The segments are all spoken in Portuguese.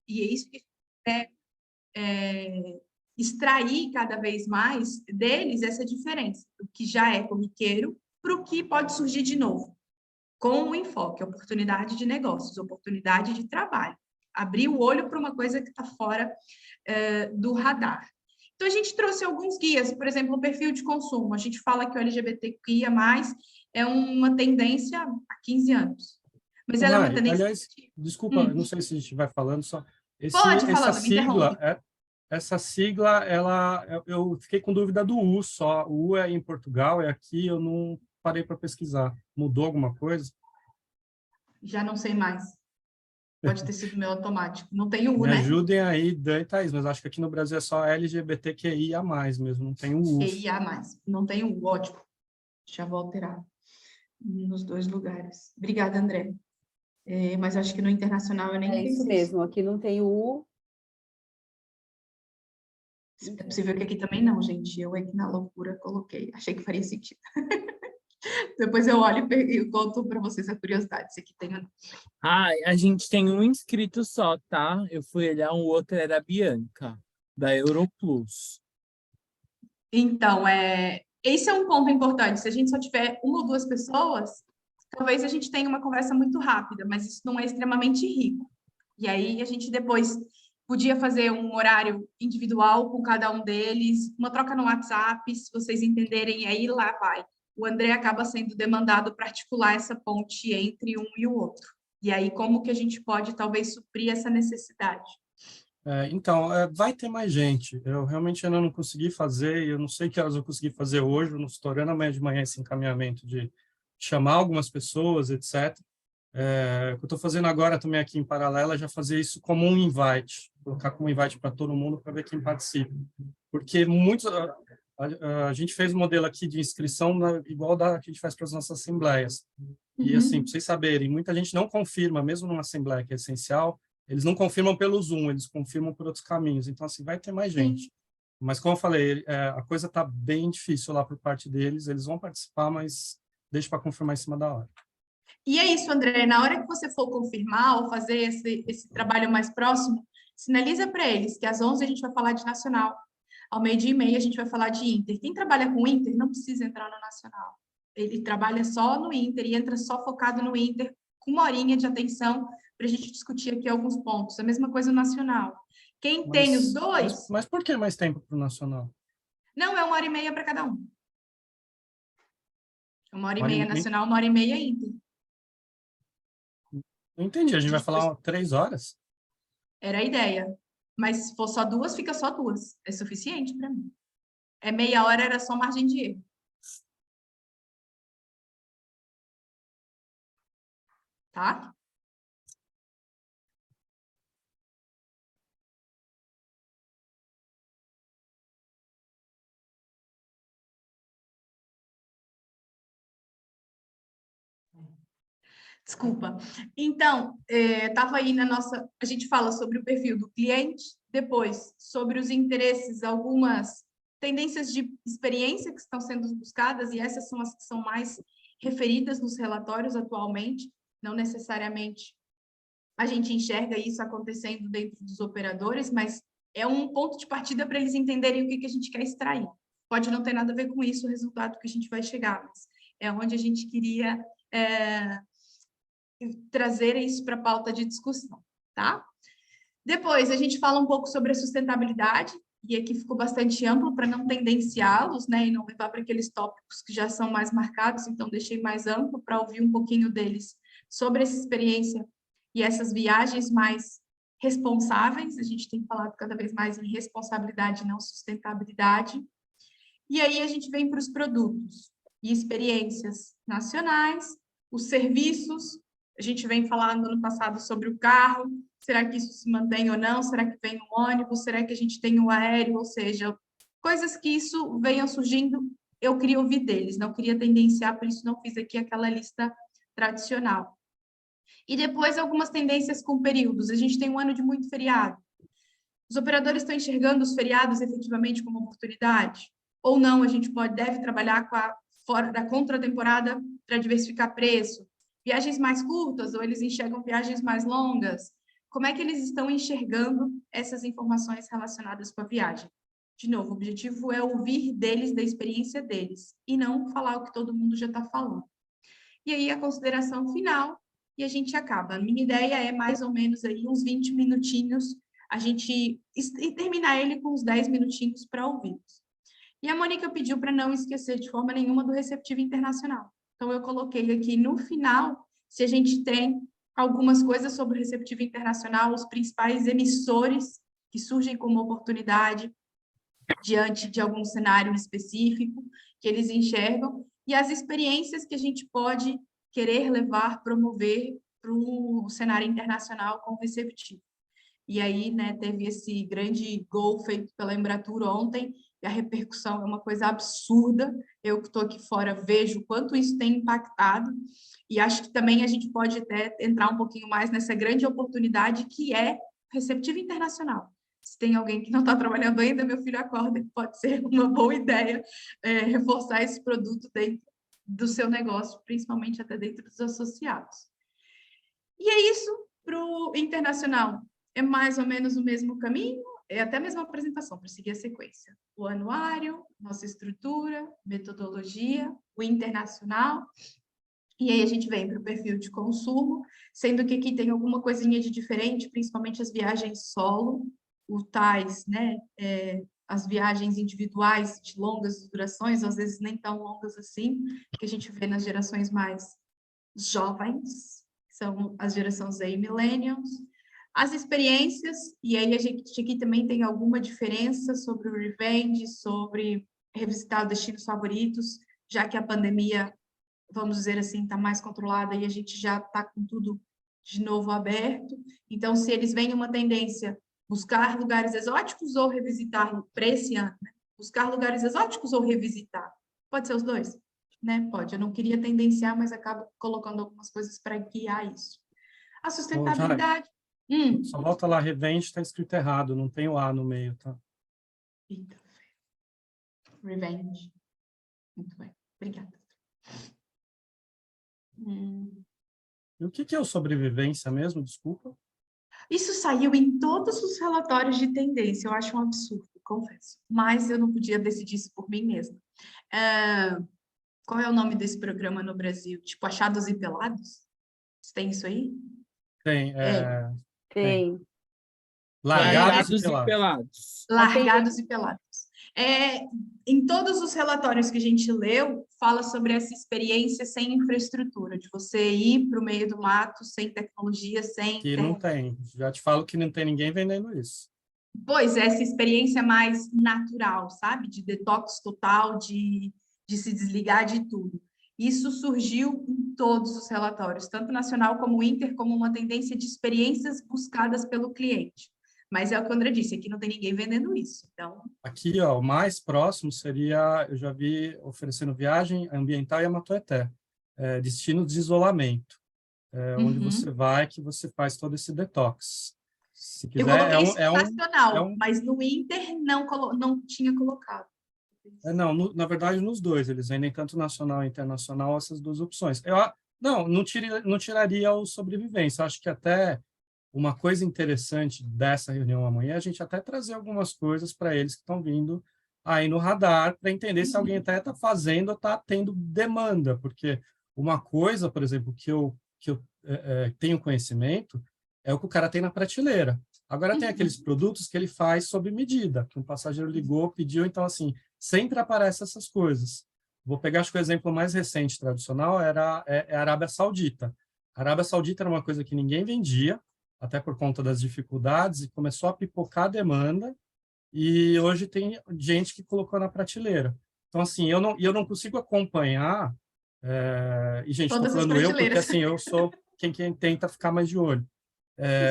E é isso que extrair cada vez mais deles essa diferença, do que já é corriqueiro para o que pode surgir de novo, com o enfoque, oportunidade de negócios, oportunidade de trabalho, abrir o olho para uma coisa que está fora do radar. Então, a gente trouxe alguns guias, por exemplo, o perfil de consumo. A gente fala que o LGBTQIA+, é uma tendência há 15 anos. Mas ela é uma tendência... Aliás, desculpa, eu não sei se a gente vai falando só... Pode falar, não me interrompe. Essa sigla, eu fiquei com dúvida do U só. O U é em Portugal, é aqui, eu não parei para pesquisar. Mudou alguma coisa? Já não sei mais. Pode ter sido meu automático. Não tem o U, Me né? ajudem aí, Dan e Thaís, mas acho que aqui no Brasil é só LGBTQIA+, mesmo, não tem o U. QIA+. Não tem o U, ótimo. Já vou alterar nos dois lugares. Obrigada, André. Mas acho que no internacional eu nem pensei. É isso mesmo, aqui não tem o U. É possível que aqui também não, gente. Eu aqui na loucura coloquei. Achei que faria sentido. Depois eu olho e conto para vocês a curiosidade, se aqui tem ou não. A gente tem um inscrito só, tá? Eu fui olhar, o outro era a Bianca, da Europlus. Então, esse é um ponto importante. Se a gente só tiver uma ou duas pessoas, talvez a gente tenha uma conversa muito rápida, mas isso não é extremamente rico. E aí a gente depois podia fazer um horário individual com cada um deles, uma troca no WhatsApp, se vocês entenderem, aí lá vai. O André acaba sendo demandado para articular essa ponte entre um e o outro. E aí, como que a gente pode, talvez, suprir essa necessidade? Então, vai ter mais gente. Eu realmente ainda não consegui fazer, e eu não sei que horas eu consegui fazer hoje, eu não estou orando amanhã de manhã esse encaminhamento de chamar algumas pessoas, etc. O que eu estou fazendo agora também aqui em paralelo é já fazer isso como um invite, colocar como invite para todo mundo para ver quem participa. Porque muitos... A gente fez um modelo aqui de inscrição igual da que a gente faz para as nossas assembleias. E, assim, para vocês saberem, muita gente não confirma, mesmo numa assembleia que é essencial, eles não confirmam pelo Zoom, eles confirmam por outros caminhos. Então, assim, vai ter mais gente. Mas, como eu falei, a coisa está bem difícil lá por parte deles, eles vão participar, mas deixa para confirmar em cima da hora. E é isso, André, na hora que você for confirmar ou fazer esse trabalho mais próximo, sinaliza para eles que às 11 a gente vai falar de nacional, ao 12h30 a gente vai falar de Inter. Quem trabalha com Inter não precisa entrar no nacional. Ele trabalha só no Inter e entra só focado no Inter, com uma horinha de atenção para a gente discutir aqui alguns pontos. A mesma coisa no nacional. Quem tem os dois... Mas por que mais tempo para o nacional? Não, é 1h30 para cada um. 1h30 1h30 nacional, 1h30 Inter. Não entendi, a gente vai falar 3 horas? Era a ideia. Mas se for só 2, fica só 2. É suficiente para mim. Meia hora era só margem de erro. Tá? Desculpa. Então, estava aí na nossa... A gente fala sobre o perfil do cliente, depois sobre os interesses, algumas tendências de experiência que estão sendo buscadas, e essas são as que são mais referidas nos relatórios atualmente, não necessariamente a gente enxerga isso acontecendo dentro dos operadores, mas é um ponto de partida para eles entenderem o que a gente quer extrair. Pode não ter nada a ver com isso o resultado que a gente vai chegar, mas é onde a gente queria trazer isso para a pauta de discussão, tá? Depois, a gente fala um pouco sobre a sustentabilidade, e aqui ficou bastante amplo para não tendenciá-los, né, e não levar para aqueles tópicos que já são mais marcados, então deixei mais amplo para ouvir um pouquinho deles sobre essa experiência e essas viagens mais responsáveis. A gente tem falado cada vez mais em responsabilidade e não sustentabilidade. E aí a gente vem para os produtos e experiências nacionais, os serviços. A gente vem falando no ano passado sobre o carro, será que isso se mantém ou não? Será que vem o ônibus? Será que a gente tem o aéreo? Ou seja, coisas que isso venham surgindo, eu queria ouvir deles, não queria tendenciar, por isso não fiz aqui aquela lista tradicional. E depois algumas tendências com períodos. A gente tem um ano de muito feriado. Os operadores estão enxergando os feriados efetivamente como oportunidade? Ou não, a gente deve trabalhar fora da contratemporada para diversificar preço? Viagens mais curtas ou eles enxergam viagens mais longas? como é que eles estão enxergando essas informações relacionadas com a viagem. De novo, o objetivo é ouvir deles, da experiência deles, e não falar o que todo mundo já está falando. E aí, a consideração final, e a gente acaba. A minha ideia é mais ou menos aí uns 20 minutinhos, e terminar ele com uns 10 minutinhos para ouvirmos. E a Mônica pediu para não esquecer de forma nenhuma do receptivo internacional. Então, eu coloquei aqui no final, se a gente tem algumas coisas sobre o receptivo internacional, os principais emissores que surgem como oportunidade diante de algum cenário específico que eles enxergam, e as experiências que a gente pode querer levar, promover para o cenário internacional com o receptivo. E aí, né, teve esse grande gol feito pela Embratur ontem, e a repercussão é uma coisa absurda. Eu que estou aqui fora vejo o quanto isso tem impactado, e acho que também a gente pode até entrar um pouquinho mais nessa grande oportunidade que é receptivo internacional. Se tem alguém que não está trabalhando ainda, meu filho, acorda, que pode ser uma boa ideia reforçar esse produto dentro do seu negócio, principalmente até dentro dos associados. E é isso para o internacional. É mais ou menos o mesmo caminho, é até a mesma apresentação, para seguir a sequência. O anuário, nossa estrutura, metodologia, o internacional, e aí a gente vem para o perfil de consumo, sendo que aqui tem alguma coisinha de diferente, principalmente as viagens solo, o tais, né, as viagens individuais de longas durações, às vezes nem tão longas assim, que a gente vê nas gerações mais jovens, que são as gerações Z e Millennials. As experiências, e aí a gente aqui também tem alguma diferença sobre o revenge, sobre revisitar os destinos favoritos, já que a pandemia, vamos dizer assim, está mais controlada e a gente já está com tudo de novo aberto. Então, se eles veem uma tendência buscar lugares exóticos ou revisitar para esse ano, né? Buscar lugares exóticos ou revisitar? Pode ser os dois, né? Pode. Eu não queria tendenciar, mas acabo colocando algumas coisas para guiar isso. A sustentabilidade. Só volta lá, revenge está escrito errado, não tem o A no meio, tá? Eita. Revenge. Muito bem. Obrigada. E o que é o sobrevivência mesmo? Desculpa. Isso saiu em todos os relatórios de tendência, eu acho um absurdo, confesso. Mas eu não podia decidir isso por mim mesma. Qual é o nome desse programa no Brasil? Tipo, Achados e Pelados? Você tem isso aí? Tem. Tem. Largados e Largados e pelados. pelados. Largados e Pelados. Em todos os relatórios que a gente leu, fala sobre essa experiência sem infraestrutura, de você ir para o meio do mato, sem tecnologia, sem Que não tem. Já te falo que não tem ninguém vendendo isso. Pois é, essa experiência mais natural, sabe? De detox total, de se desligar de tudo. Isso surgiu em todos os relatórios, tanto nacional como inter, como uma tendência de experiências buscadas pelo cliente. Mas é o que o André disse, aqui não tem ninguém vendendo isso. Então, Aqui, ó, o mais próximo seria, eu já vi oferecendo viagem ambiental e Amatoeté, destinos de isolamento, onde você vai, que você faz todo esse detox. Se eu quiser, coloquei isso no nacional, um mas no inter não tinha colocado. não, na verdade, nos dois, eles vendem tanto nacional e internacional, essas duas opções. Não tiraria o sobrevivência. Acho que até uma coisa interessante dessa reunião amanhã é a gente até trazer algumas coisas para eles que estão vindo aí no radar, para entender se alguém até está fazendo ou está tendo demanda, porque uma coisa, por exemplo, que eu tenho conhecimento é o que o cara tem na prateleira. Agora tem aqueles produtos que ele faz sob medida, que um passageiro ligou, pediu, então assim, sempre aparecem essas coisas. Vou pegar, acho que o exemplo mais recente, tradicional, é a Arábia Saudita. A Arábia Saudita era uma coisa que ninguém vendia, até por conta das dificuldades, e começou a pipocar a demanda, e hoje tem gente que colocou na prateleira. Então, assim, eu não consigo acompanhar, e, gente, estou Todas as falando eu, porque, prateleiras. assim, eu sou quem tenta ficar mais de olho.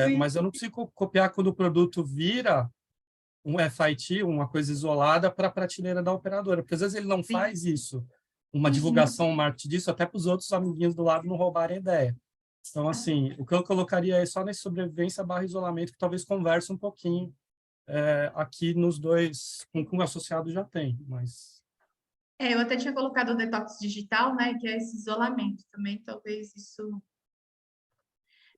Sim. Mas eu não consigo copiar quando o produto vira um FIT, uma coisa isolada, para a prateleira da operadora, porque às vezes ele não faz isso, uma divulgação, um marketing disso, até para os outros amiguinhos do lado não roubarem a ideia. Então, assim, o que eu colocaria é só nessa sobrevivência / isolamento, que talvez converse um pouquinho aqui nos dois, com o associado já tem, mas... Eu até tinha colocado o detox digital, né, que é esse isolamento também, talvez isso...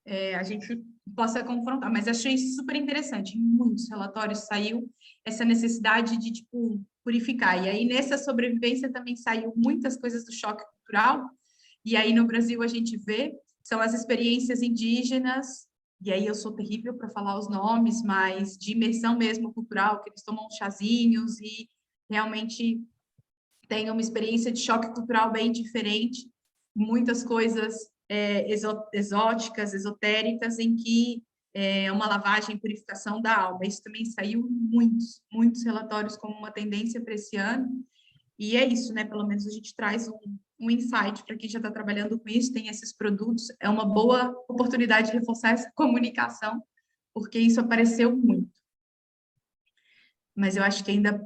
a gente possa confrontar. Mas achei super interessante. Em muitos relatórios saiu essa necessidade de, tipo, purificar. E aí, nessa sobrevivência, também saiu muitas coisas do choque cultural. E aí, no Brasil, a gente vê, são as experiências indígenas, e aí eu sou terrível para falar os nomes, mas de imersão mesmo cultural, que eles tomam chazinhos e realmente têm uma experiência de choque cultural bem diferente, muitas coisas exóticas, esotéricas, em que é uma lavagem e purificação da alma. Isso também saiu muitos, muitos relatórios como uma tendência para esse ano, e é isso, né? Pelo menos a gente traz um insight para quem já está trabalhando com isso, tem esses produtos, é uma boa oportunidade de reforçar essa comunicação, porque isso apareceu muito. Mas eu acho que ainda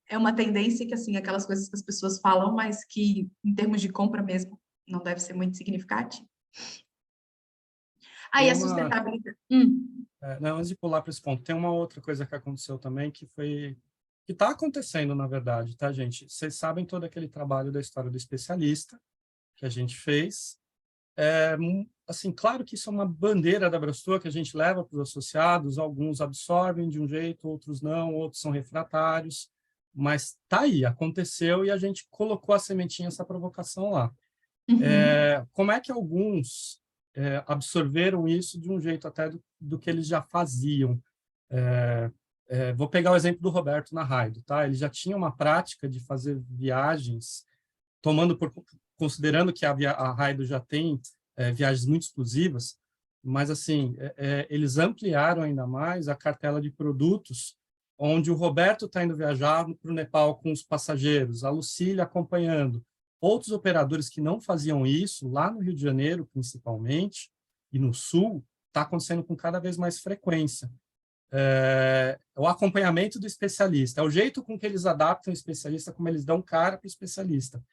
é uma tendência que, assim, aquelas coisas que as pessoas falam, mas que, em termos de compra mesmo, não deve ser muito significativo. Aí, a sustentabilidade. Não, antes de pular para esse ponto, tem uma outra coisa que aconteceu também, que está acontecendo, na verdade, tá, gente? Vocês sabem todo aquele trabalho da história do especialista que a gente fez. Assim, claro que isso é uma bandeira da Abrastor que a gente leva para os associados, alguns absorvem de um jeito, outros não, outros são refratários, mas tá aí, aconteceu e a gente colocou a sementinha, essa provocação lá. Como é que alguns absorveram isso de um jeito até do que eles já faziam? Vou pegar o exemplo do Roberto na Raido, tá? Ele já tinha uma prática de fazer viagens, considerando que a Raido já tem viagens muito exclusivas, mas assim eles ampliaram ainda mais a cartela de produtos, onde o Roberto está indo viajar para o Nepal com os passageiros, a Lucília acompanhando. Outros operadores que não faziam isso, lá no Rio de Janeiro, principalmente, e no Sul, está acontecendo com cada vez mais frequência. O acompanhamento do especialista, é o jeito com que eles adaptam o especialista, como eles dão cara para o especialista.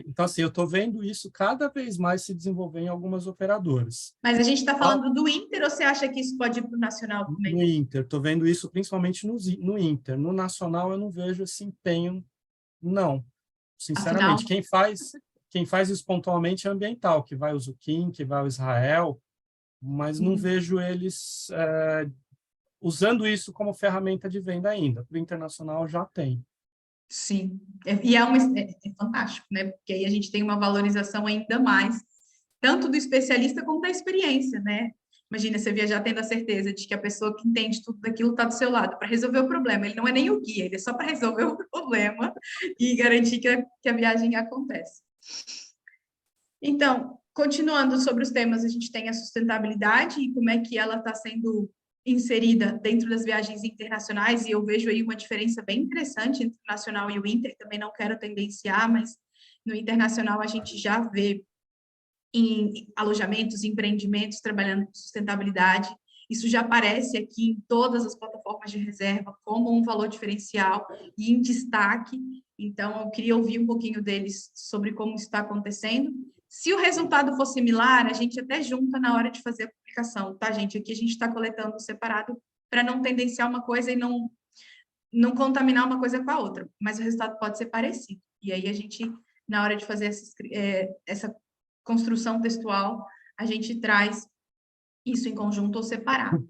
Então, assim, eu estou vendo isso cada vez mais se desenvolver em algumas operadoras. Mas a gente está falando do Inter, ou você acha que isso pode ir para o Nacional também? No Inter, estou vendo isso principalmente no Inter. No Nacional, eu não vejo esse empenho, não. Sinceramente, Afinal... quem faz isso pontualmente é ambiental, que vai o Zuquim, que vai o Israel, mas não vejo eles usando isso como ferramenta de venda ainda. Para o internacional já tem. Sim, e é fantástico, né? Porque aí a gente tem uma valorização ainda mais, tanto do especialista como da experiência, né? Imagina você viajar tendo a certeza de que a pessoa que entende tudo daquilo está do seu lado para resolver o problema. Ele não é nem o guia, ele é só para resolver o problema e garantir que a viagem acontece. Então, continuando sobre os temas, a gente tem a sustentabilidade e como é que ela está sendo inserida dentro das viagens internacionais, e eu vejo aí uma diferença bem interessante entre o nacional e o inter, também não quero tendenciar, mas no internacional a gente já vê em alojamentos, empreendimentos trabalhando com sustentabilidade, isso já aparece aqui em todas as plataformas de reserva como um valor diferencial e em destaque, então eu queria ouvir um pouquinho deles sobre como isso está acontecendo. Se o resultado for similar, a gente até junta na hora de fazer a publicação, tá, gente? Aqui a gente está coletando separado para não tendenciar uma coisa e não contaminar uma coisa com a outra, mas o resultado pode ser parecido. E aí a gente, na hora de fazer essa construção textual, a gente traz isso em conjunto ou separado.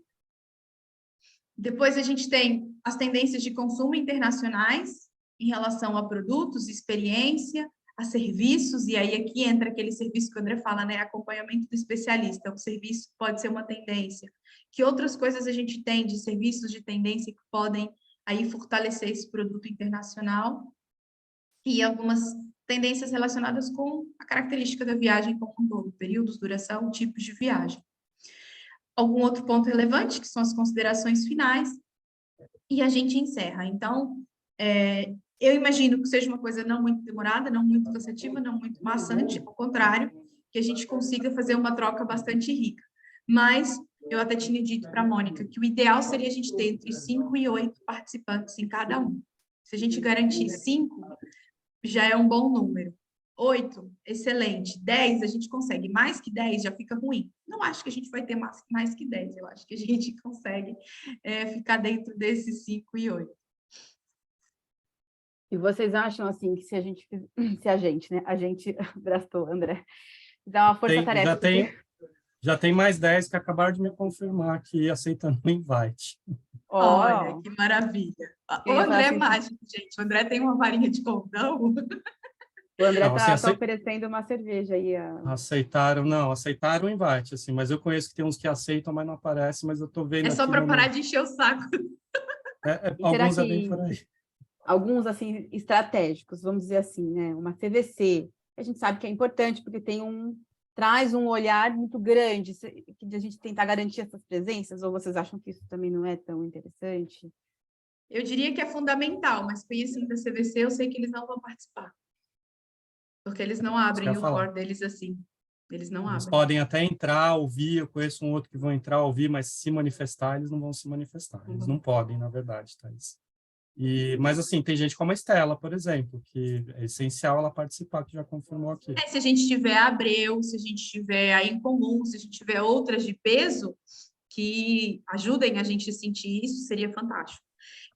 Depois a gente tem as tendências de consumo internacionais em relação a produtos, experiência, a serviços, e aí aqui entra aquele serviço que o André fala, né, acompanhamento do especialista, o serviço pode ser uma tendência. Que outras coisas a gente tem de serviços de tendência que podem aí fortalecer esse produto internacional? E algumas tendências relacionadas com a característica da viagem como um todo, períodos, duração, tipos de viagem. Algum outro ponto relevante, que são as considerações finais, e a gente encerra. Então, eu imagino que seja uma coisa não muito demorada, não muito cansativa, não muito maçante, ao contrário, que a gente consiga fazer uma troca bastante rica. Mas eu até tinha dito para a Mônica que o ideal seria a gente ter entre 5 e 8 participantes em cada um. Se a gente garantir 5, já é um bom número. 8, excelente. 10, a gente consegue. Mais que 10 já fica ruim. Não acho que a gente vai ter mais que 10. Eu acho que a gente consegue ficar dentro desses 5 e 8. E vocês acham, assim, que se a gente, né? A gente, Brastor, André, dá uma força-tarefa. Já tem mais 10 que acabaram de me confirmar que aceitando o invite. Olha, que maravilha. O Eu ia falar André é assim, mágico, gente. O André tem uma varinha de condão. o André Não, assim, tá oferecendo uma cerveja aí. aceitaram o invite, assim, mas eu conheço que tem uns que aceitam, mas não aparecem, mas eu tô É vendo só aqui para parar de encher o saco. E será alguns é bem por que aí. alguns, assim, estratégicos, vamos dizer assim, né? Uma CVC, a gente sabe que é importante, porque traz um olhar muito grande, que a gente tentar garantir essas presenças, ou vocês acham que isso também não é tão interessante? Eu diria que é fundamental, mas conhecendo a CVC, eu sei que eles não vão participar. Porque eles não Isso que eu ia abrem o falar. core deles assim. Eles não Eles abrem. podem até entrar, ouvir, eu conheço um outro que vão entrar, ouvir, mas se manifestar, eles não vão se manifestar. Eles não podem, na verdade, Thaís. Mas, assim, tem gente como a Estela, por exemplo, que é essencial ela participar, que já confirmou aqui. Se a gente tiver a Abreu, se a gente tiver a Incomum, se a gente tiver outras de peso que ajudem a gente a sentir isso, seria fantástico.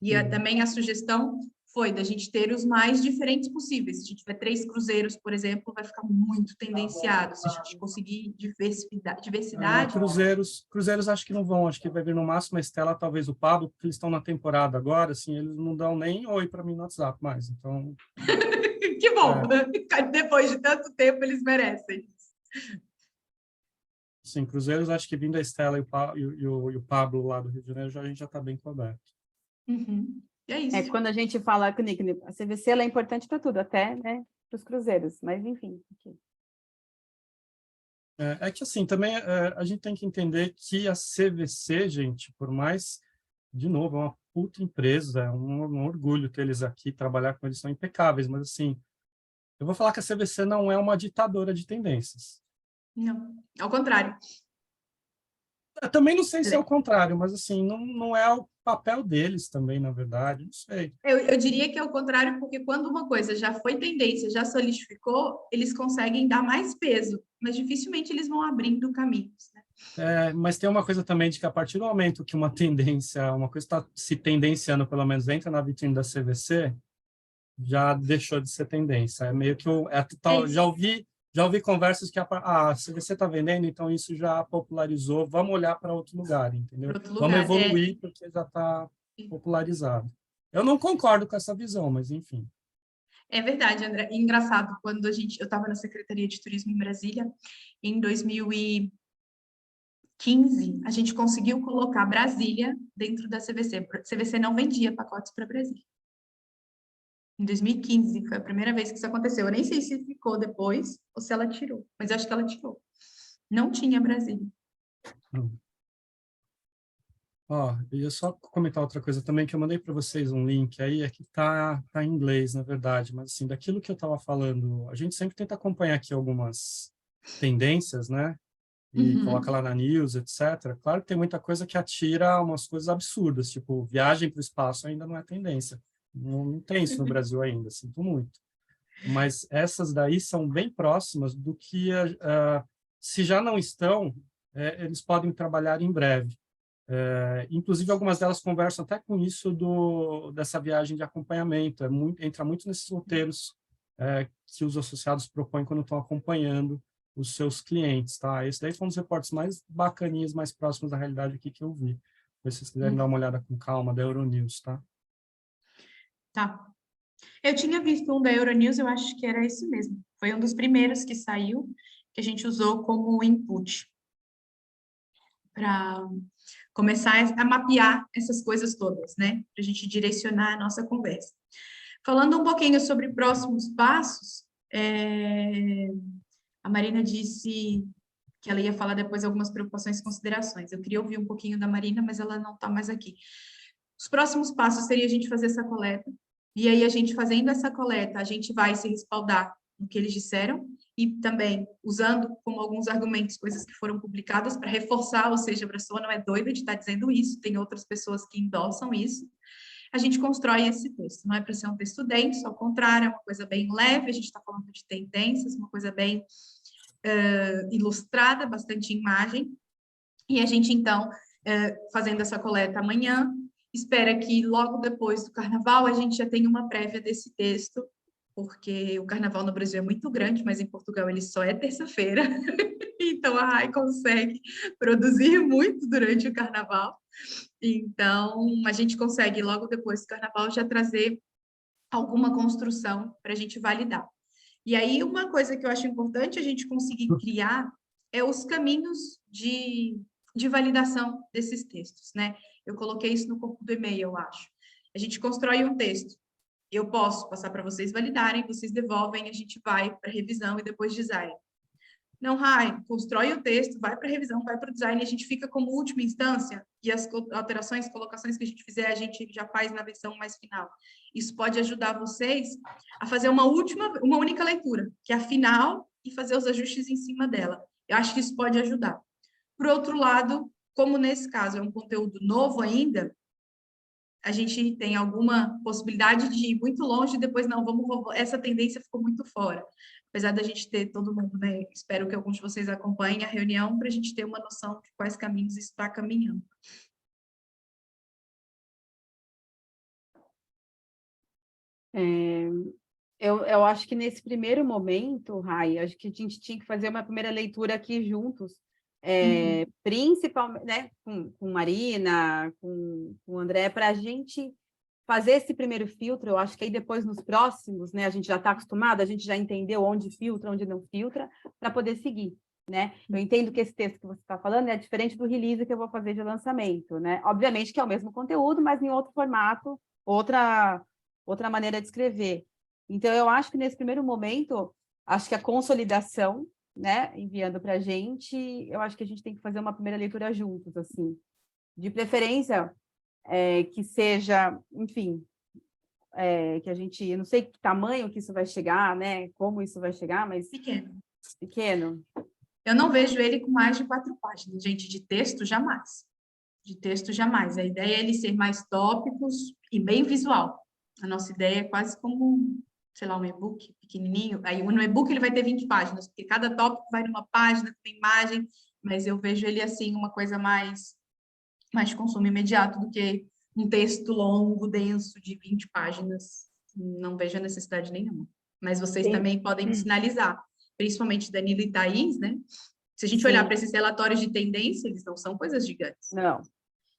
E também a sugestão foi da gente ter os mais diferentes possíveis. Se a gente tiver 3 cruzeiros, por exemplo, vai ficar muito tendenciado. Se a gente conseguir diversidade. Cruzeiros acho que não vão, acho que vai vir no máximo a Estela, talvez o Pablo, porque eles estão na temporada agora, assim, eles não dão nem oi para mim no WhatsApp mais, então... Que bom! Depois de tanto tempo, eles merecem. Sim, Cruzeiros, acho que vindo a Estela e o Pablo lá do Rio de Janeiro, a gente já está bem coberto. Uhum. É isso. Quando a gente fala que a CVC ela é importante para tudo, até, né, para os cruzeiros, mas enfim. Aqui. É que, assim, também a gente tem que entender que a CVC, gente, por mais, de novo, é uma puta empresa, é um orgulho ter eles aqui, trabalhar com eles, são impecáveis, mas, assim, eu vou falar que a CVC não é uma ditadora de tendências. Não, ao contrário. Eu também não sei se é o contrário, mas, assim, não é o papel deles também, na verdade, não sei. Eu diria que é o contrário, porque quando uma coisa já foi tendência, já solidificou, eles conseguem dar mais peso, mas dificilmente eles vão abrindo caminhos, né? Mas tem uma coisa também de que a partir do momento que uma tendência, uma coisa está se tendenciando, pelo menos entra na vitrine da CVC, já deixou de ser tendência. É meio que já ouvi conversas que a CVC está vendendo, então isso já popularizou. Vamos olhar para outro lugar, entendeu? Para outro Vamos lugar. evoluir porque já está popularizado. Eu não concordo com essa visão, mas enfim. É verdade, André. E engraçado, quando eu estava na Secretaria de Turismo em Brasília, em 2015, a gente conseguiu colocar Brasília dentro da CVC. A CVC não vendia pacotes para Brasília. Em 2015, foi a primeira vez que isso aconteceu. Eu nem sei se ficou depois ou se ela tirou, mas eu acho que ela tirou. Não tinha Brasília. E eu só comentar outra coisa também, que eu mandei para vocês um link aí, é que tá em inglês, na verdade, mas assim, daquilo que eu estava falando, a gente sempre tenta acompanhar aqui algumas tendências, né? E coloca lá na news, etc. Claro que tem muita coisa que atira umas coisas absurdas, tipo, viagem para o espaço ainda não é tendência. Não tem isso no Brasil ainda, sinto muito. Mas essas daí são bem próximas do que, se já não estão, eles podem trabalhar em breve. Inclusive, algumas delas conversam até com isso dessa viagem de acompanhamento. Entra muito nesses roteiros que os associados propõem quando estão acompanhando os seus clientes, tá? Esse daí foi um dos reportes mais bacaninhos, mais próximos da realidade aqui que eu vi. Se vocês quiserem dar uma olhada com calma, da Euronews, tá? Tá. Eu tinha visto um da Euronews, eu acho que era esse mesmo. Foi um dos primeiros que saiu, que a gente usou como input para começar a mapear essas coisas todas, né? Para a gente direcionar a nossa conversa. Falando um pouquinho sobre próximos passos, a Marina disse que ela ia falar depois algumas preocupações e considerações. Eu queria ouvir um pouquinho da Marina, mas ela não está mais aqui. Os próximos passos seria a gente fazer essa coleta, e aí a gente fazendo essa coleta, a gente vai se respaldar no que eles disseram, e também usando como alguns argumentos coisas que foram publicadas para reforçar, ou seja, a pessoa não é doida de estar dizendo isso, tem outras pessoas que endossam isso. A gente constrói esse texto, não é para ser um texto denso, ao contrário, é uma coisa bem leve, a gente está falando de tendências, uma coisa bem ilustrada, bastante imagem, e a gente, então, fazendo essa coleta amanhã, espera que logo depois do carnaval a gente já tenha uma prévia desse texto, porque o carnaval no Brasil é muito grande, mas em Portugal ele só é terça-feira. Então, a RAI consegue produzir muito durante o carnaval. Então, a gente consegue, logo depois do carnaval, já trazer alguma construção para a gente validar. E aí, uma coisa que eu acho importante a gente conseguir criar é os caminhos de validação desses textos, né? Eu coloquei isso no corpo do e-mail, eu acho. A gente constrói um texto. Eu posso passar para vocês validarem, vocês devolvem, a gente vai para revisão e depois design. Não, Rai, constrói o texto, vai para revisão, vai para o design, a gente fica como última instância e as alterações, colocações que a gente fizer, a gente já faz na versão mais final. Isso pode ajudar vocês a fazer uma única leitura, que é a final, e fazer os ajustes em cima dela. Eu acho que isso pode ajudar. Por outro lado, como nesse caso é um conteúdo novo ainda, a gente tem alguma possibilidade de ir muito longe e depois, não, essa tendência ficou muito fora. Apesar da gente ter todo mundo, né? Espero que alguns de vocês acompanhem a reunião para a gente ter uma noção de quais caminhos está caminhando. Eu acho que nesse primeiro momento, Rai, acho que a gente tinha que fazer uma primeira leitura aqui juntos, principalmente, né, com Marina, com o André, para a gente fazer esse primeiro filtro. Eu acho que aí depois, nos próximos, né, a gente já está acostumado, a gente já entendeu onde filtra, onde não filtra, para poder seguir, né? Eu entendo que esse texto que você está falando é diferente do release que eu vou fazer de lançamento, né? Obviamente que é o mesmo conteúdo, mas em outro formato, outra maneira de escrever. Então, eu acho que nesse primeiro momento, acho que a consolidação, né, enviando para a gente, eu acho que a gente tem que fazer uma primeira leitura juntos, assim. De preferência, que seja, enfim, que a gente, eu não sei que tamanho que isso vai chegar, né, como isso vai chegar, mas... Pequeno. Eu não vejo ele com mais de 4 páginas, gente, de texto, jamais. De texto, jamais. A ideia é ele ser mais tópicos e bem visual. A nossa ideia é quase como, sei lá, um e-book pequenininho. Aí no e-book ele vai ter 20 páginas, porque cada tópico vai numa página, com imagem, mas eu vejo ele assim, uma coisa mais de consumo imediato do que um texto longo, denso, de 20 páginas. Não vejo a necessidade nenhuma. Mas vocês também podem me sinalizar, principalmente Danilo e Thaís, né? Se a gente olhar para esses relatórios de tendência, eles não são coisas gigantes.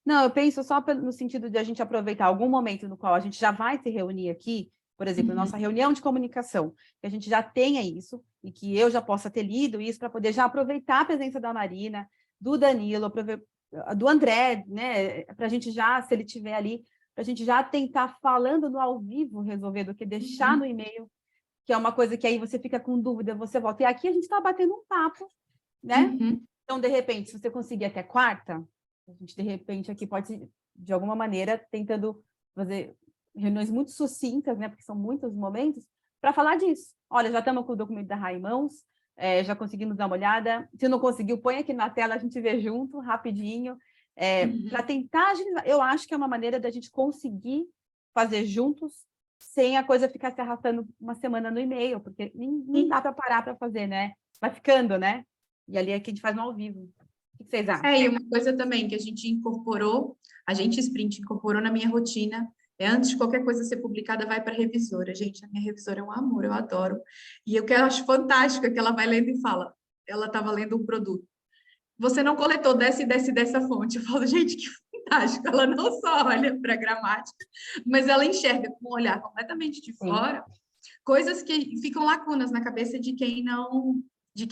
Não, eu penso só no sentido de a gente aproveitar algum momento no qual a gente já vai se reunir aqui, por exemplo, nossa reunião de comunicação, que a gente já tenha isso, e que eu já possa ter lido isso para poder já aproveitar a presença da Marina, do Danilo, do André, né, para a gente já, se ele estiver ali, para a gente já tentar falando no ao vivo resolver, do que deixar no e-mail, que é uma coisa que aí você fica com dúvida, você volta. E aqui a gente está batendo um papo, né? Então, de repente, se você conseguir até quarta, a gente, de repente, aqui pode, de alguma maneira, tentando fazer reuniões muito sucintas, né? Porque são muitos momentos, para falar disso. Olha, já estamos com o documento da RAI em mãos, já conseguimos dar uma olhada. Se não conseguiu, põe aqui na tela, a gente vê junto, rapidinho. Para tentar, eu acho que é uma maneira da gente conseguir fazer juntos, sem a coisa ficar se arrastando uma semana no e-mail, porque nem dá para parar para fazer, né? Vai ficando, né? E ali é que a gente faz no ao vivo. O que vocês acham? E uma coisa também que a gente incorporou, a gente Sprint incorporou na minha rotina, antes de qualquer coisa ser publicada, vai para a revisora. Gente, a minha revisora é um amor, eu adoro. E o que eu acho fantástico é que ela vai lendo e fala, ela estava lendo um produto. Você não coletou dessa fonte. Eu falo, gente, que fantástico. Ela não só olha para a gramática, mas ela enxerga com um olhar completamente de fora, coisas que ficam lacunas na cabeça de quem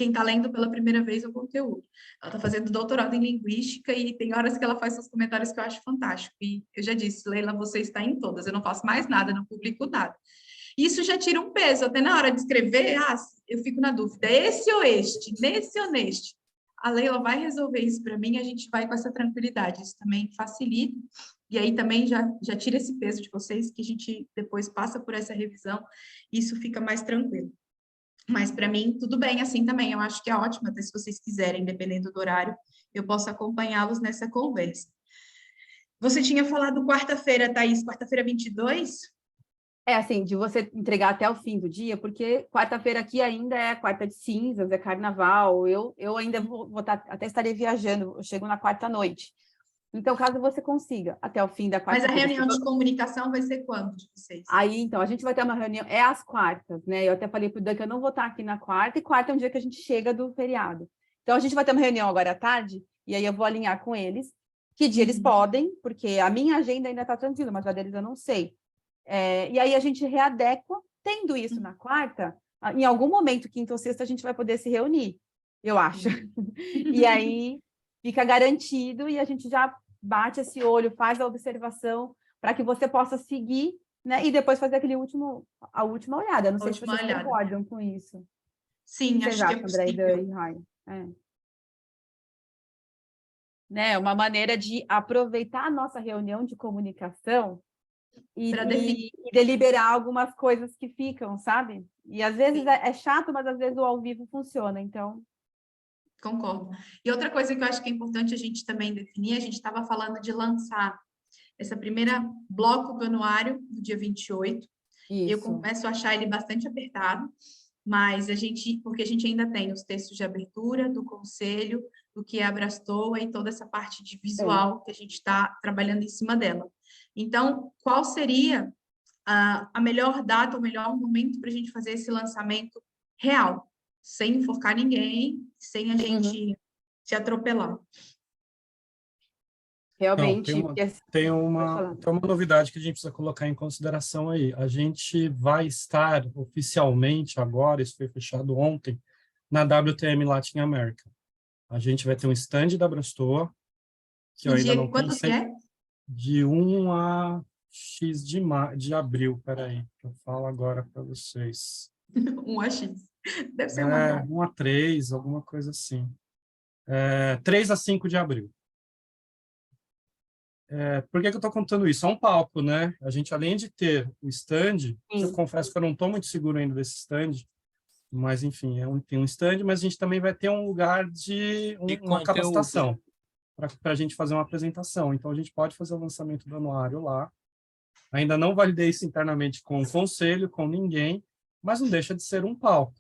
está lendo pela primeira vez o conteúdo. Ela está fazendo doutorado em linguística e tem horas que ela faz seus comentários que eu acho fantástico. E eu já disse, Leila, você está em todas. Eu não faço mais nada, não publico nada. Isso já tira um peso. Até na hora de escrever, eu fico na dúvida. Esse ou este? Nesse ou neste? A Leila vai resolver isso para mim, a gente vai com essa tranquilidade. Isso também facilita. E aí também já tira esse peso de vocês, que a gente depois passa por essa revisão, e isso fica mais tranquilo. Mas para mim, tudo bem assim também. Eu acho que é ótimo, até se vocês quiserem, dependendo do horário, eu posso acompanhá-los nessa conversa. Você tinha falado quarta-feira, Thaís, quarta-feira 22? Assim, de você entregar até o fim do dia, porque quarta-feira aqui ainda é quarta de cinzas, é carnaval. Eu ainda vou até estarei viajando, eu chego na quarta-noite. Então, caso você consiga, até o fim da Mas a quarta-feira... reunião de comunicação vai ser quando de vocês? Aí, então, a gente vai ter uma reunião, é às quartas, né? Eu até falei para o Dan que eu não vou estar aqui na quarta, e quarta é um dia que a gente chega do feriado. Então, a gente vai ter uma reunião agora à tarde, e aí eu vou alinhar com eles que dia eles podem, porque a minha agenda ainda está tranquila, mas a deles eu não sei. E aí a gente readequa, tendo isso na quarta, em algum momento, quinta ou sexta, a gente vai poder se reunir, eu acho. E aí fica garantido, e a gente já bate esse olho, faz a observação, para que você possa seguir, né? E depois fazer a última olhada. Não sei se vocês concordam com isso. Sim, O que acho vocês que é acham, André possível. e Rai? Né? Uma maneira de aproveitar a nossa reunião de comunicação e Para definir. e deliberar algumas coisas que ficam, sabe? E às vezes é chato, mas às vezes o ao vivo funciona, então... Concordo. E outra coisa que eu acho que é importante a gente também definir, a gente estava falando de lançar essa primeira bloco do anuário no dia 28. Eu Isso. começo a achar ele bastante apertado, mas porque a gente ainda tem os textos de abertura do conselho, do que é a Abrastoa e toda essa parte de visual que a gente está trabalhando em cima dela. Então, qual seria a melhor data, o melhor momento para a gente fazer esse lançamento real, sem enforcar ninguém, sem a gente se atropelar? Realmente, Então, tem uma novidade que a gente precisa colocar em consideração aí. A gente vai estar oficialmente agora, isso foi fechado ontem, na WTM Latin America. A gente vai ter um stand da Abrastoa, que eu ainda não Quanto que é? de 1 a X de abril, peraí, que eu falo agora para vocês. 1 a X. Deve ser uma data. 1 a 3, alguma coisa assim. 3 a 5 de abril. Por que eu estou contando isso? É um palco, né? A gente, além de ter o stand, eu confesso que eu não estou muito seguro ainda desse stand, mas, enfim, tem um stand, mas a gente também vai ter um lugar de uma capacitação para a gente fazer uma apresentação. Então, a gente pode fazer o lançamento do anuário lá. Ainda não validei isso internamente com o conselho, com ninguém, mas não deixa de ser um palco.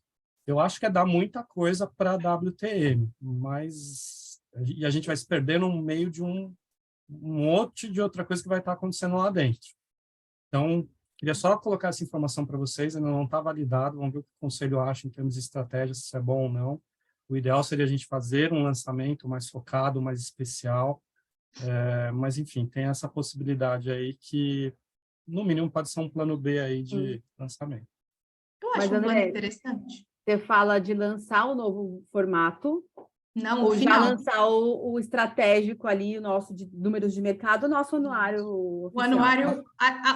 Eu acho que dar muita coisa para a WTM, mas e a gente vai se perder no meio de um monte de outra coisa que vai estar acontecendo lá dentro. Então, queria só colocar essa informação para vocês, ainda não está validado, vamos ver o que o conselho acha em termos de estratégia, se é bom ou não. O ideal seria a gente fazer um lançamento mais focado, mais especial, mas, enfim, tem essa possibilidade aí que, no mínimo, pode ser um plano B aí de lançamento. Eu acho um plano interessante. Você fala de lançar o novo formato, não, ou o já final. lançar o estratégico ali, o nosso de números de mercado, o nosso anuário oficial. O anuário,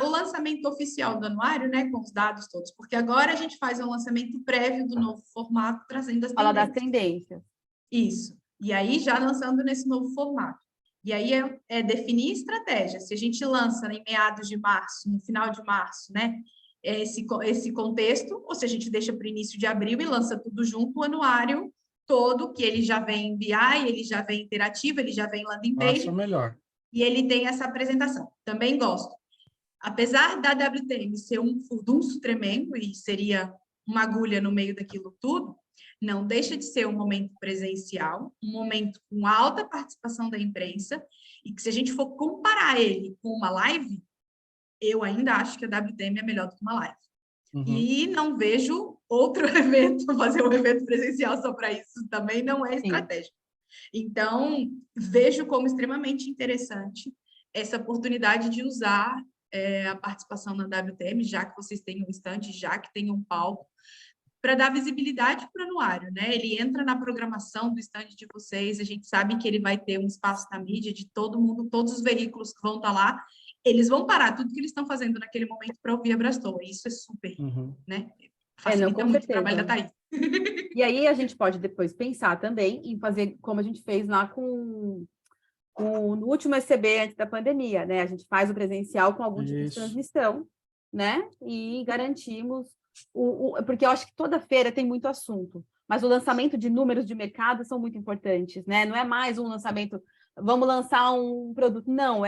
o lançamento oficial do anuário, né, com os dados todos, porque agora a gente faz um lançamento prévio do novo formato, trazendo as tendências. Fala das tendências. Isso. E aí, já lançando nesse novo formato. E aí é definir estratégia. Se a gente lança em meados de março, no final de março, né, esse contexto, ou se a gente deixa para o início de abril e lança tudo junto, o anuário todo, que ele já vem BI, ele já vem interativo, ele já vem landing page. Acho melhor. E ele tem essa apresentação. Também gosto. Apesar da WTM ser um furdunço tremendo e seria uma agulha no meio daquilo tudo, não deixa de ser um momento presencial, um momento com alta participação da imprensa, e que se a gente for comparar ele com uma live, eu ainda acho que a WTM é melhor do que uma live. E não vejo outro evento, fazer um evento presencial só para isso também não é estratégico. Então, vejo como extremamente interessante essa oportunidade de usar a participação na WTM, já que vocês têm um stand, já que tem um palco, para dar visibilidade para o anuário, né? Ele entra na programação do stand de vocês, a gente sabe que ele vai ter um espaço na mídia de todo mundo, todos os veículos que vão estar lá, eles vão parar tudo que eles estão fazendo naquele momento para ouvir a Abrastoa, e isso é super, né? Facilita muito o trabalho da Thaís. E aí a gente pode depois pensar também em fazer como a gente fez lá no último ECB antes da pandemia, né? A gente faz o presencial com algum tipo de transmissão, né? E garantimos porque eu acho que toda feira tem muito assunto, mas o lançamento de números de mercado são muito importantes, né? Não é mais um lançamento, vamos lançar um produto, não,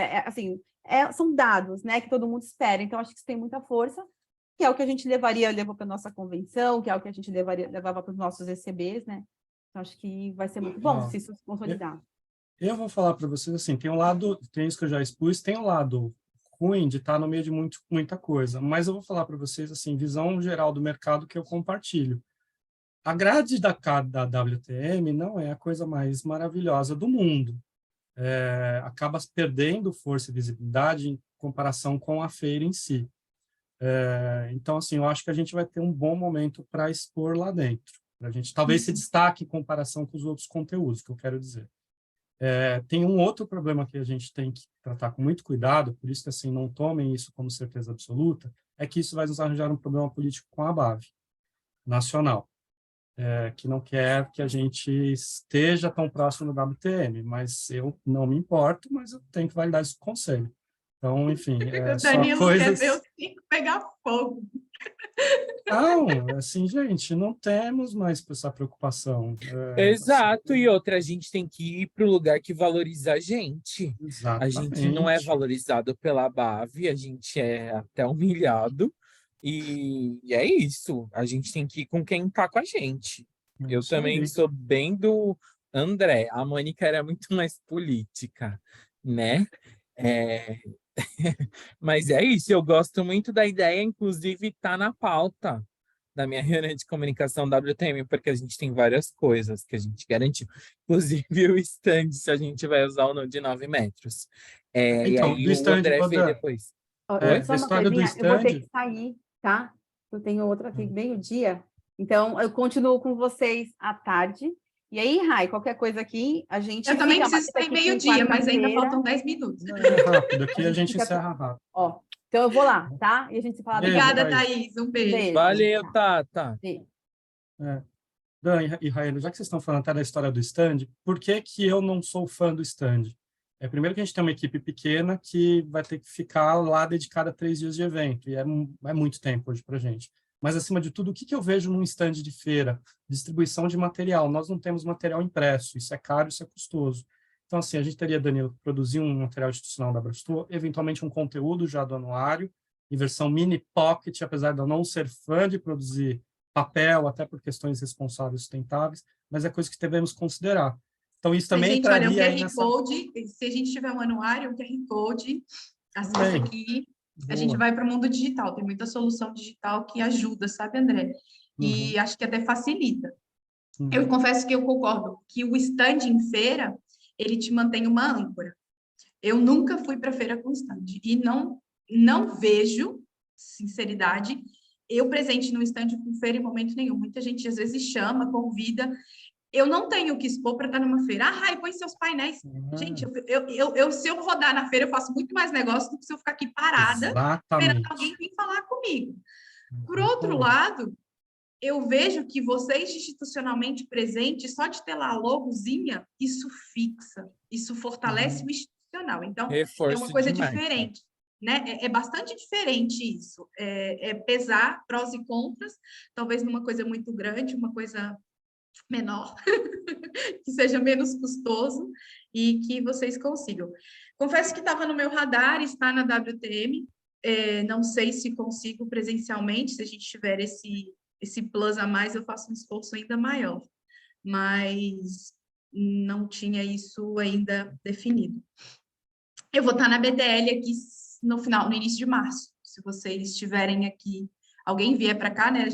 são dados, né? Que todo mundo espera, então acho que isso tem muita força, que é o que a gente levou para a nossa convenção, que é o que a gente levava para os nossos ECBs, né? Então, acho que vai ser muito bom se isso se consolidar. Eu vou falar para vocês assim, tem isso que eu já expus, tem um lado ruim de estar no meio de muita coisa, mas eu vou falar para vocês assim, visão geral do mercado que eu compartilho. A grade da WTM não é a coisa mais maravilhosa do mundo. Acaba perdendo força e visibilidade em comparação com a feira em si. Então, assim, eu acho que a gente vai ter um bom momento para expor lá dentro. A gente talvez se destaque em comparação com os outros conteúdos, que eu quero dizer. Tem um outro problema que a gente tem que tratar com muito cuidado, por isso que, assim, não tomem isso como certeza absoluta, é que isso vai nos arranjar um problema político com a BAV nacional, que não quer que a gente esteja tão próximo do WTM, mas eu não me importo, mas eu tenho que validar esse conselho. Então, enfim, O só Danilo quer ver coisas... o circo pegar fogo. Não, assim, gente, não temos mais essa preocupação. Exato, Assim, e outra, a gente tem que ir para o lugar que valoriza a gente. A gente não é exatamente. valorizado pela BAV, a gente é até humilhado, e é isso. A gente tem que ir com quem tá com a gente. É Eu isso também aí. sou bem do André. A Mônica era muito mais política, né? É, mas é isso, eu gosto muito da ideia, inclusive tá na pauta da minha reunião de comunicação WTM, porque a gente tem várias coisas que a gente garantiu. Inclusive o stand, se a gente vai usar o de 9 metros. E Então, aí do o stand, André vê Dan, depois. Ó, Oi? da só uma história do coisinha, eu vou ter stand, que sair, tá? Eu tenho outro aqui meio-dia. Então, eu continuo com vocês à tarde. E aí, Rai, qualquer coisa aqui, a gente Eu também fica mais preciso sair aqui com meio-dia, mas ainda quarta-feira. faltam 10 minutos. é rápido, A aqui a gente gente fica com... encerra rápido. Ó, então eu vou lá, tá? E a gente se fala Beijo, depois. Obrigada, Thaís. Thaís. Um Um beijo. beijo. Valeu, Tchau. Tata. Beijo. É. Dan e Raíla, já que vocês estão falando até da história do stand, por que que eu não sou fã do stand? Primeiro que a gente tem uma equipe pequena que vai ter que ficar lá dedicada a 3 dias de evento, e é muito tempo hoje para a gente. Mas, acima de tudo, o que que eu vejo num stand de feira? Distribuição de material. Nós não temos material impresso, isso é caro, isso é custoso. Então, assim, a gente teria, Danilo, que produzir um material institucional da Abrastur, eventualmente um conteúdo já do anuário, em versão mini pocket, apesar de eu não ser fã de produzir papel, até por questões responsáveis sustentáveis, mas é coisa que devemos considerar. Então, isso Mas, também gente, olha, um entraria aí QR nessa... Code, se a gente tiver um anuário, um QR Code, acessa Também, aqui, a gente boa. vai para o mundo digital. Tem muita solução digital que ajuda, sabe, André? Uhum, E acho que até facilita. Eu uhum. confesso que eu concordo que o stand em feira, ele te mantém uma âncora. Eu nunca fui para feira com stand e não vejo, sinceridade, eu presente no stand com feira em momento nenhum. Muita gente às vezes chama, convida. Eu não tenho o que expor para estar numa feira. Rai, põe seus painéis. Gente, se eu rodar na feira, eu faço muito mais negócio do que se eu ficar aqui parada esperando alguém Exatamente. vir falar comigo. Por outro Exatamente. lado, eu vejo que vocês institucionalmente presentes, só de ter lá a logozinha, isso fixa, isso fortalece Uhum. o institucional. Então, é uma Reforço coisa de marca. diferente, né? É bastante diferente isso. É pesar prós e contras, talvez numa coisa muito grande, uma coisa menor, que seja menos custoso e que vocês consigam. Confesso que estava no meu radar, está na WTM, não sei se consigo presencialmente, se a gente tiver esse plus a mais, eu faço um esforço ainda maior, mas não tinha isso ainda definido. Eu vou estar na BDL aqui no início de março, se vocês estiverem aqui, alguém vier para cá, né?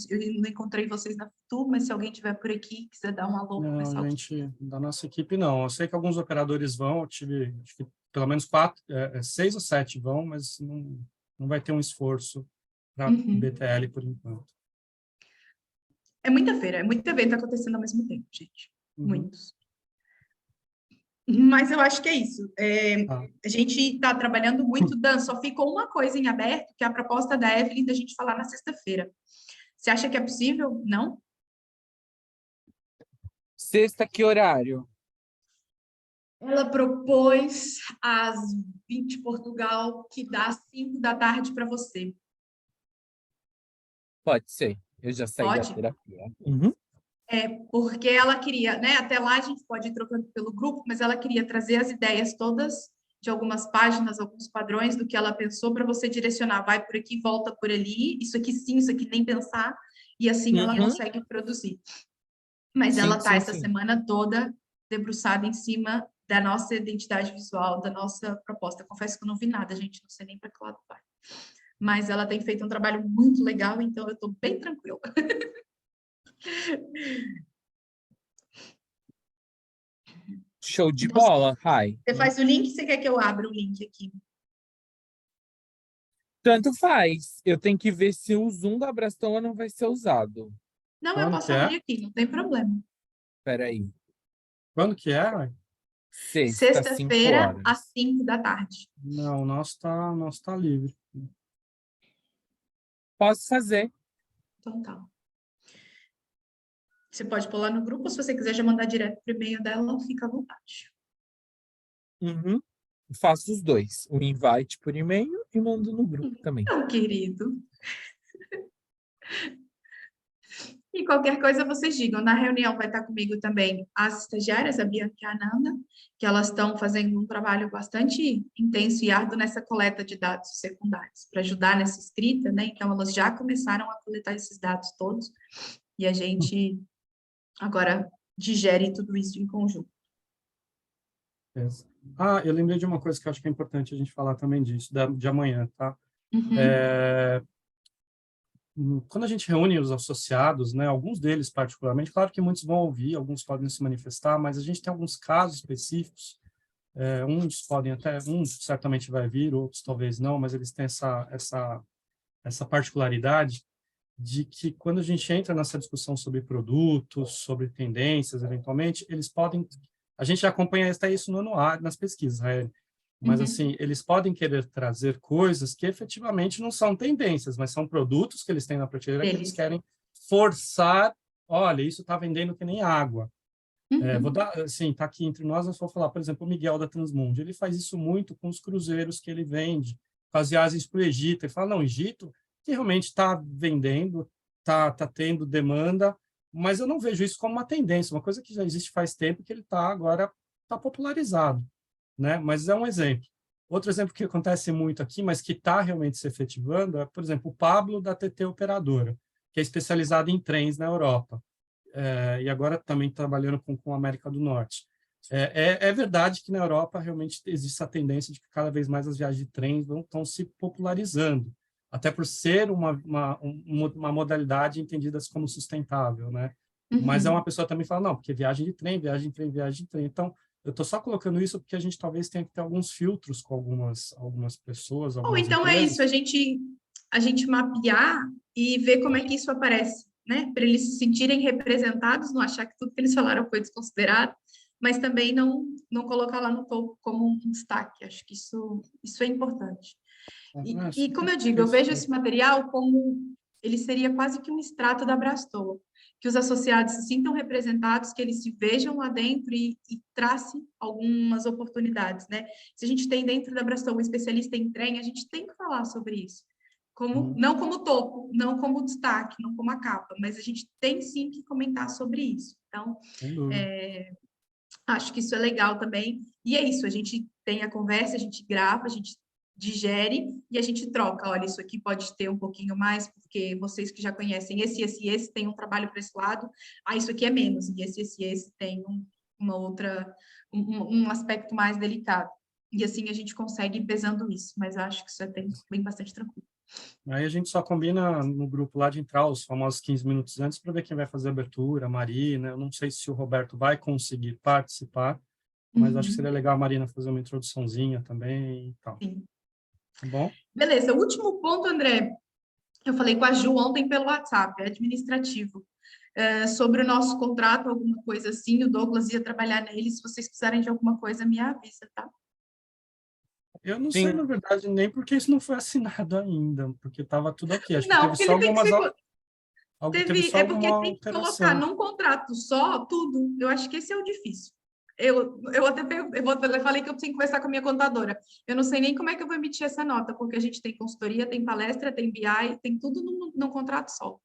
Eu não encontrei vocês na Futur, mas se alguém estiver por aqui, quiser dar um alô para o Não, pessoal. gente, da nossa equipe não. Eu sei que alguns operadores vão, eu tive, acho que pelo menos 6 ou 7 vão, mas não vai ter um esforço para BTL por enquanto. É muita feira, é muito evento acontecendo ao mesmo tempo, gente. Uhum. Muitos. Mas eu acho que é isso. Ah, A gente está trabalhando muito, Dan, só ficou uma coisa em aberto, que é a proposta da Evelyn da gente falar na sexta-feira. Você acha que é possível? Não? Sexta, que horário? Ela propôs às 20 Portugal, que dá 5 da tarde para você. Pode ser. Eu já saí da Pode? terapia. Uhum. Porque ela queria, né? Até lá a gente pode ir trocando pelo grupo, mas ela queria trazer as ideias todas de algumas páginas, alguns padrões do que ela pensou para você direcionar, vai por aqui, volta por ali, isso aqui sim, isso aqui nem pensar, e assim ela consegue produzir. Mas ela Sim, está sim, essa sim. semana toda debruçada em cima da nossa identidade visual, da nossa proposta. Confesso que eu não vi nada, gente, não sei nem para que lado vai. Mas ela tem feito um trabalho muito legal, então eu estou bem tranquila. Show de Então, bola, Rai. você faz o link, você quer que eu abra o link aqui? Tanto faz. Eu tenho que ver se o Zoom da Abrastoa não vai ser usado. Não, eu Quando posso que é? abrir aqui, não tem problema. Espera aí. Quando que é, ué? Sexta, 5 Sexta-feira, horas. às 5 da tarde. Não, o nosso tá livre. Posso fazer. Então tá. Você pode pular no grupo, ou se você quiser já mandar direto pro e-mail dela, fica à vontade. Uhum. Faço os dois. O invite por e-mail e mando no grupo também. Então, querido. E qualquer coisa vocês digam. Na reunião vai estar comigo também as estagiárias, a Bianca e a Ananda, que elas estão fazendo um trabalho bastante intenso e árduo nessa coleta de dados secundários, para ajudar nessa escrita, né? Então, elas já começaram a coletar esses dados todos, e a gente agora digere tudo isso em conjunto. Ah, eu lembrei de uma coisa que eu acho que é importante a gente falar também disso, de amanhã, tá? Uhum. Quando a gente reúne os associados, né, alguns deles particularmente, claro que muitos vão ouvir, alguns podem se manifestar, mas a gente tem alguns casos específicos, uns podem até, uns certamente vai vir, outros talvez não, mas eles têm essa particularidade de que quando a gente entra nessa discussão sobre produtos, sobre tendências, eventualmente, eles podem, a gente acompanha até isso no anuário, nas pesquisas, Raeli, mas, assim, eles podem querer trazer coisas que efetivamente não são tendências, mas são produtos que eles têm na prateleira que eles querem forçar. Olha, isso está vendendo que nem água. Vou dar, assim, está aqui entre nós vou falar, por exemplo, o Miguel da Transmundi. Ele faz isso muito com os cruzeiros que ele vende, com as viagens para o Egito. Ele fala, não, Egito, que realmente está vendendo, tá tendo demanda, mas eu não vejo isso como uma tendência, uma coisa que já existe faz tempo que ele agora está popularizado, né? Mas é um exemplo. Outro exemplo que acontece muito aqui, mas que está realmente se efetivando, é, por exemplo, o Pablo da TT Operadora, que é especializado em trens na Europa, e agora também trabalhando com a América do Norte. É verdade que na Europa realmente existe a tendência de que cada vez mais as viagens de trem estão se popularizando, até por ser uma modalidade entendida como sustentável, né? Mas é uma pessoa também fala, não, porque viagem de trem, viagem de trem, viagem de trem. Então, eu estou só colocando isso porque a gente talvez tenha que ter alguns filtros com algumas pessoas, Ou algumas então é empresas. isso, a gente mapear e ver como é que isso aparece, né? Para eles se sentirem representados, não achar que tudo que eles falaram foi desconsiderado, mas também não colocar lá no topo como um destaque. Acho que isso é importante. E como eu digo, eu vejo esse material como ele seria quase que um extrato da Abrastoa, que os associados se sintam representados, que eles se vejam lá dentro e tracem algumas oportunidades, né? Se a gente tem dentro da Abrastoa um especialista em trem, a gente tem que falar sobre isso. Não como topo, não como destaque, não como a capa, mas a gente tem sim que comentar sobre isso. Então, acho que isso é legal também. E é isso, a gente tem a conversa, a gente grava, a gente digere e a gente troca. Olha, isso aqui pode ter um pouquinho mais, porque vocês que já conhecem esse tem um trabalho para esse lado, isso aqui é menos, e esse tem um aspecto mais delicado. E assim a gente consegue ir pesando isso, mas acho que isso é bem bastante tranquilo. Aí a gente só combina no grupo lá de entrar os famosos 15 minutos antes para ver quem vai fazer a abertura, a Marina. Eu não sei se o Roberto vai conseguir participar, mas acho que seria legal a Marina fazer uma introduçãozinha também e tal. Sim. Tá bom? Beleza, o último ponto, André, eu falei com a Ju ontem pelo WhatsApp, é administrativo. Sobre o nosso contrato, alguma coisa assim, o Douglas ia trabalhar nele, se vocês precisarem de alguma coisa, me avisa, tá? Eu não sei, Sim. na verdade, nem porque isso não foi assinado ainda, porque estava tudo aqui. Acho que Não, teve porque só ele tem que algumas... ser... Teve só É porque alguma tem que colocar alteração. num contrato só tudo. Eu acho que esse é o difícil. Eu falei que eu preciso conversar com a minha contadora. Eu não sei nem como é que eu vou emitir essa nota, porque a gente tem consultoria, tem palestra, tem BI, tem tudo num contrato só.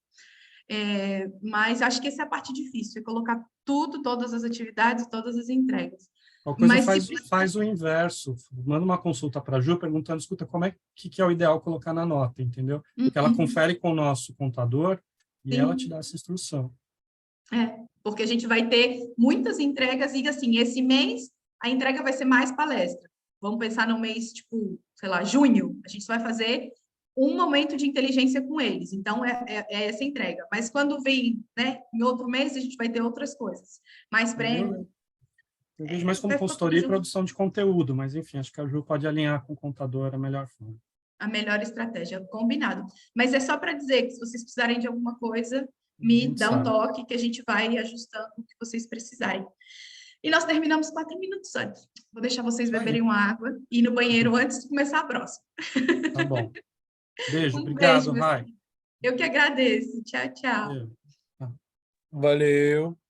Mas acho que essa é a parte difícil, é colocar todas as atividades, todas as entregas. Qualquer coisa Mas faz o inverso. Manda uma consulta para a Ju perguntando, escuta, como é que é o ideal colocar na nota, entendeu? Porque ela confere com o nosso contador e ela te dá essa instrução. Porque a gente vai ter muitas entregas e assim, esse mês a entrega vai ser mais palestra. Vamos pensar no mês, tipo, sei lá, junho, a gente só vai fazer um momento de inteligência com eles. Então, é essa entrega. Mas quando vem, né, em outro mês, a gente vai ter outras coisas. Mais prêmio. Eu vejo mais como vai ficar consultoria e tudo junto. produção de conteúdo, mas enfim, acho que a Ju pode alinhar com o contador a melhor forma. A melhor estratégia, combinado. Mas é só para dizer que se vocês precisarem de alguma coisa, me dá um toque que a gente vai ajustando o que vocês precisarem. E nós terminamos 4 minutos antes. Vou deixar vocês beberem uma água e ir no banheiro antes de começar a próxima. Tá bom. Beijo, Um obrigado, beijo, Rai. eu que agradeço. Tchau, tchau. Beijo. Valeu.